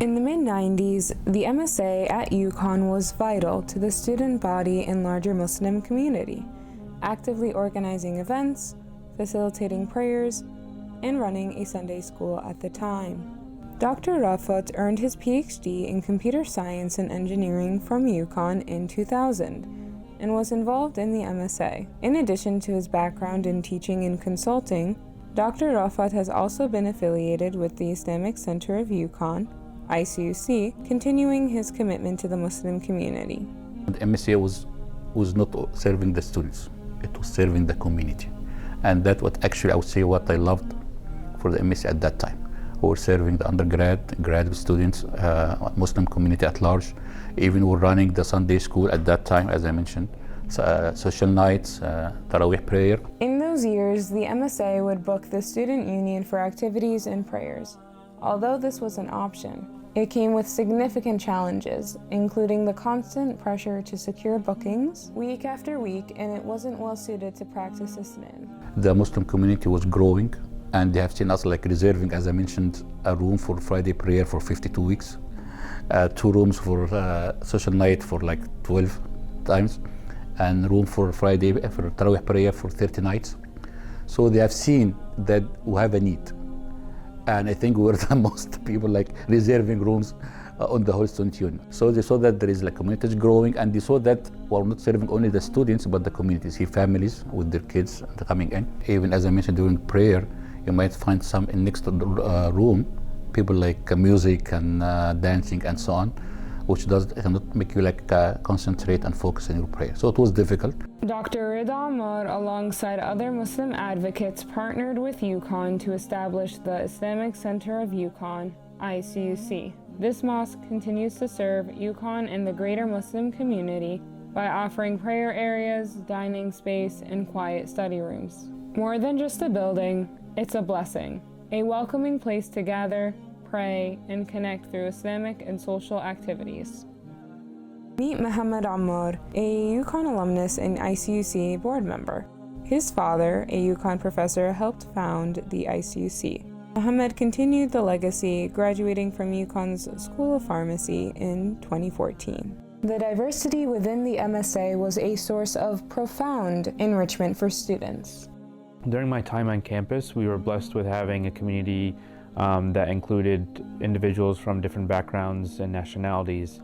In the mid-90s, the MSA at UConn was vital to the student body and larger Muslim community, actively organizing events, facilitating prayers, and running a Sunday school at the time. Dr. Rafat earned his PhD in computer science and engineering from UConn in 2000 and was involved in the MSA. In addition to his background in teaching and consulting, Dr. Rafat has also been affiliated with the Islamic Center of UConn, ICUC, continuing his commitment to the Muslim community. The MSA was not serving the students, it was serving the community. And that's what actually I would say what I loved for the MSA at that time. We were serving the undergrad, graduate students, Muslim community at large. Even we're running the Sunday school at that time, as I mentioned, social nights, Taraweeh prayer. In those years, the MSA would book the student union for activities and prayers. Although this was an option, it came with significant challenges, including the constant pressure to secure bookings week after week, and it wasn't well suited to practice Islam. The Muslim community was growing, and they have seen us like reserving, as I mentioned, a room for Friday prayer for 52 weeks, 2 rooms for social night for like 12 times, and room for Friday for Taraweeh prayer for 30 nights. So they have seen that we have a need. And I think we were the most people like reserving rooms on the whole student union. So they saw that there is like communities growing, and they saw that we're not serving only the students, but the communities, see families with their kids coming in. Even as I mentioned during prayer, you might find some in next room, people like music and dancing and so on, which cannot make you like concentrate and focus on your prayer. So it was difficult. Dr. Rida Ammar, alongside other Muslim advocates, partnered with UConn to establish the Islamic Center of UConn, ICUC. This mosque continues to serve UConn and the greater Muslim community by offering prayer areas, dining space, and quiet study rooms. More than just a building, it's a blessing, a welcoming place to gather, pray, and connect through Islamic and social activities. Meet Muhammad Ammar, a UConn alumnus and ICUC board member. His father, a UConn professor, helped found the ICUC. Muhammad continued the legacy, graduating from UConn's School of Pharmacy in 2014. The diversity within the MSA was a source of profound enrichment for students. During my time on campus, we were blessed with having a community that included individuals from different backgrounds and nationalities.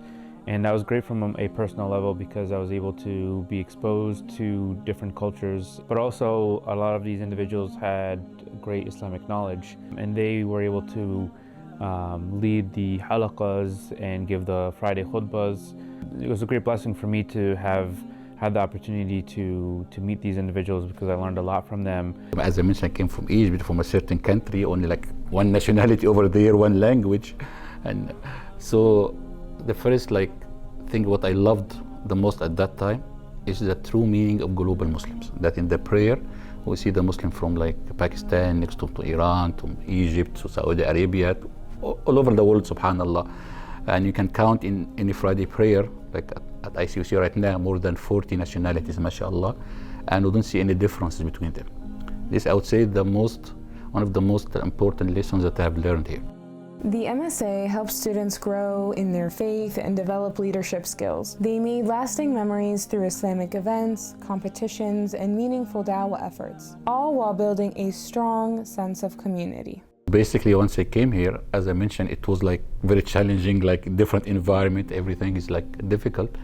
And that was great from a personal level because I was able to be exposed to different cultures, but also a lot of these individuals had great Islamic knowledge, and they were able to lead the halaqas and give the Friday khutbahs. It was a great blessing for me to have had the opportunity to meet these individuals because I learned a lot from them. As I mentioned, I came from Egypt, from a certain country, only like one nationality over there, one language. And so the first like thing what I loved the most at that time is the true meaning of global Muslims. That in the prayer, we see the Muslim from like Pakistan, next to Iran, to Egypt, to Saudi Arabia, all over the world, subhanallah. And you can count in any Friday prayer, like at ICUC right now, more than 40 nationalities, mashallah, and we don't see any differences between them. This, I would say, one of the most important lessons that I have learned here. The MSA helps students grow in their faith and develop leadership skills. They made lasting memories through Islamic events, competitions, and meaningful dawah efforts, all while building a strong sense of community. Basically, once I came here, as I mentioned, it was like very challenging, like different environment, everything is like difficult.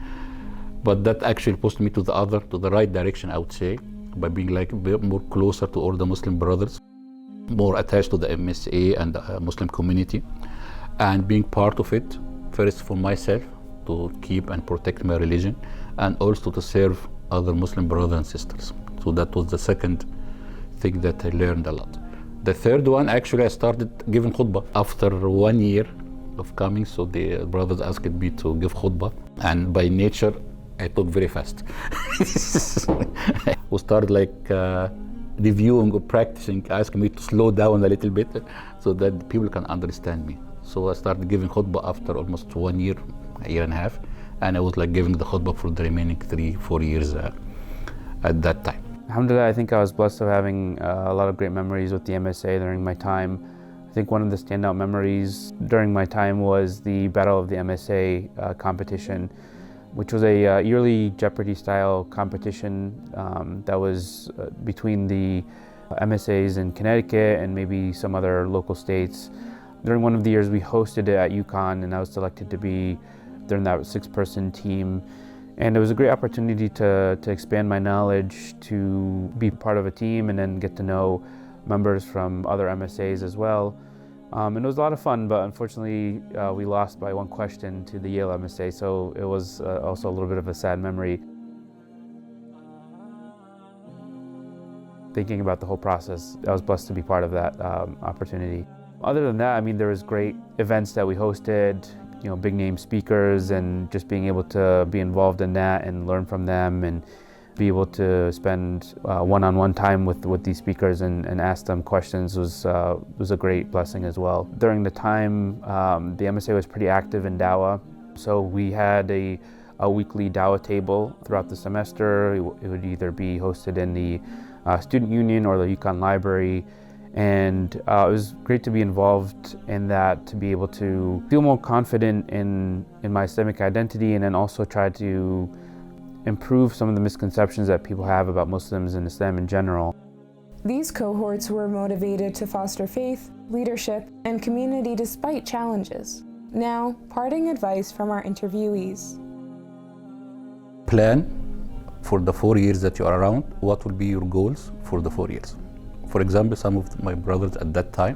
But that actually pushed me to the right direction, I would say, by being like more closer to all the Muslim brothers, more attached to the MSA and the Muslim community, and being part of it, first for myself, to keep and protect my religion, and also to serve other Muslim brothers and sisters. So that was the second thing that I learned a lot. The third one, actually, I started giving khutbah after 1 year of coming. So the brothers asked me to give khutbah, and by nature, I talk very fast. We started like reviewing or practicing, asking me to slow down a little bit so that people can understand me. So I started giving khutbah after almost 1 year, a year and a half, and I was like giving the khutbah for the remaining 3-4 years at that time. Alhamdulillah, I think I was blessed of having a lot of great memories with the MSA during my time. I think one of the standout memories during my time was the Battle of the MSA competition, which was a yearly Jeopardy-style competition that was between the MSAs in Connecticut and maybe some other local states. During one of the years we hosted it at UConn, and I was selected to be during that 6-person team. And it was a great opportunity to expand my knowledge, to be part of a team and then get to know members from other MSAs as well. And it was a lot of fun, but unfortunately we lost by 1 question to the Yale MSA, so it was also a little bit of a sad memory. Thinking about the whole process, I was blessed to be part of that opportunity. Other than that, I mean, there was great events that we hosted, you know, big name speakers, and just being able to be involved in that and learn from them and be able to spend one-on-one time with these speakers and ask them questions was a great blessing as well. During the time, the MSA was pretty active in Dawah, so we had a weekly Dawah table throughout the semester. It would either be hosted in the student union or the UConn library, and it was great to be involved in that, to be able to feel more confident in my Islamic identity, and then also try to improve some of the misconceptions that people have about Muslims and Islam in general. These cohorts were motivated to foster faith, leadership, and community despite challenges. Now, parting advice from our interviewees. Plan for the 4 years that you are around. What will be your goals for the 4 years? For example, some of my brothers at that time,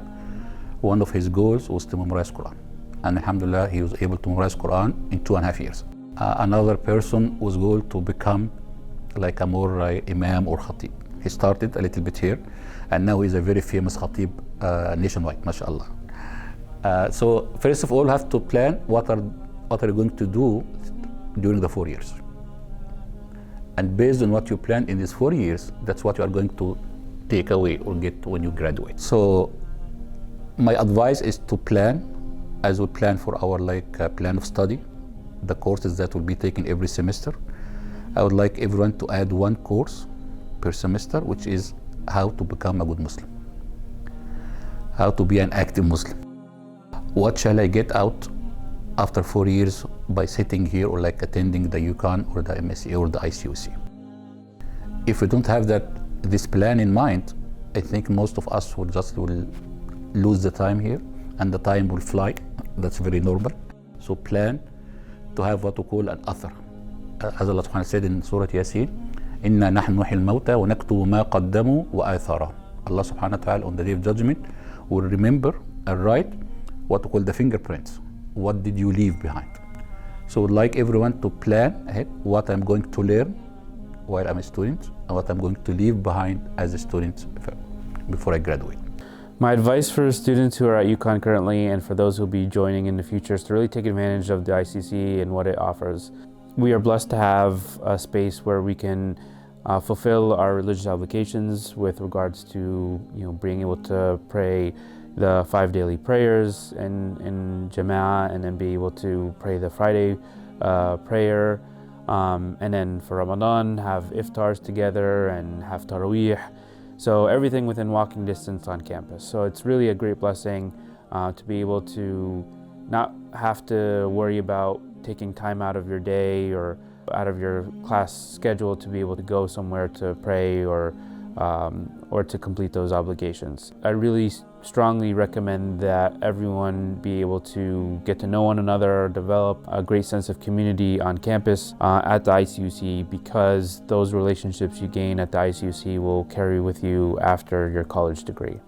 one of his goals was to memorize Quran. And alhamdulillah, he was able to memorize Quran in 2.5 years. Another person was going to become like a more imam or khatib. He started a little bit here, and now he's a very famous khatib nationwide, mashallah. So first of all, have to plan what are you going to do during the 4 years. And based on what you plan in these 4 years, that's what you are going to take away or get when you graduate. So my advice is to plan as we plan for our plan of study, the courses that will be taken every semester. I would like everyone to add 1 course per semester, which is how to become a good Muslim, how to be an active Muslim. What shall I get out after 4 years by sitting here or attending the UConn or the MSc or the ICUC? If we don't have this plan in mind, I think most of us will lose the time here, and the time will fly. That's very normal. So plan to have what we call an athar. As Allah subhanahu said in Surah Yasin, إِنَّا نَحْنُ نُحْيِي الْمَوْتَى وَنَكْتُبُ مَا قَدَّمُوا وَآثَارَهُمْ. Allah subhanahu wa ta'ala on the Day of Judgment will remember and write what we call the fingerprints. What did you leave behind? So I'd like everyone to plan ahead what I'm going to learn while I'm a student and what I'm going to leave behind as a student before I graduate. My advice for students who are at UConn currently, and for those who will be joining in the future, is to really take advantage of the ICC and what it offers. We are blessed to have a space where we can fulfill our religious obligations with regards to being able to pray the 5 daily prayers in Jama'ah, and then be able to pray the Friday prayer, and then for Ramadan have iftars together and have Taraweeh. So everything within walking distance on campus. So it's really a great blessing to be able to not have to worry about taking time out of your day or out of your class schedule to be able to go somewhere to pray or to complete those obligations. I really strongly recommend that everyone be able to get to know one another, develop a great sense of community on campus at the ICUC, because those relationships you gain at the ICUC will carry with you after your college degree.